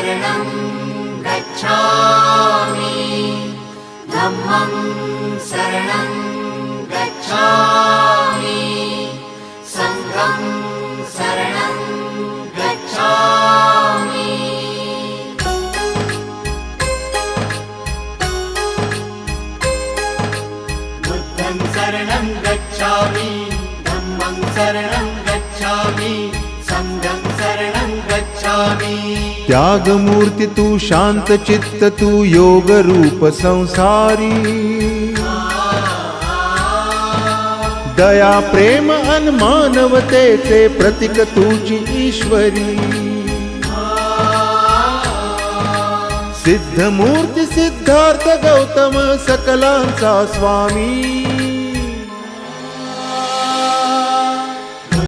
शरणं गच्छामि धम्मं शरणं गच्छामि संघं शरणं गच्छामि बुद्धं शरणं गच्छामि धम्मं शरणं गच्छामि संघं शरणं गच्छामि। त्याग मूर्ति तू शांत चित्त तू योग रूप संसारी दया प्रेम अन मानवतेचे प्रतीक तुझी ईश्वरी सिद्ध मूर्ती सिद्धार्थ गौतम सकलांचा स्वामी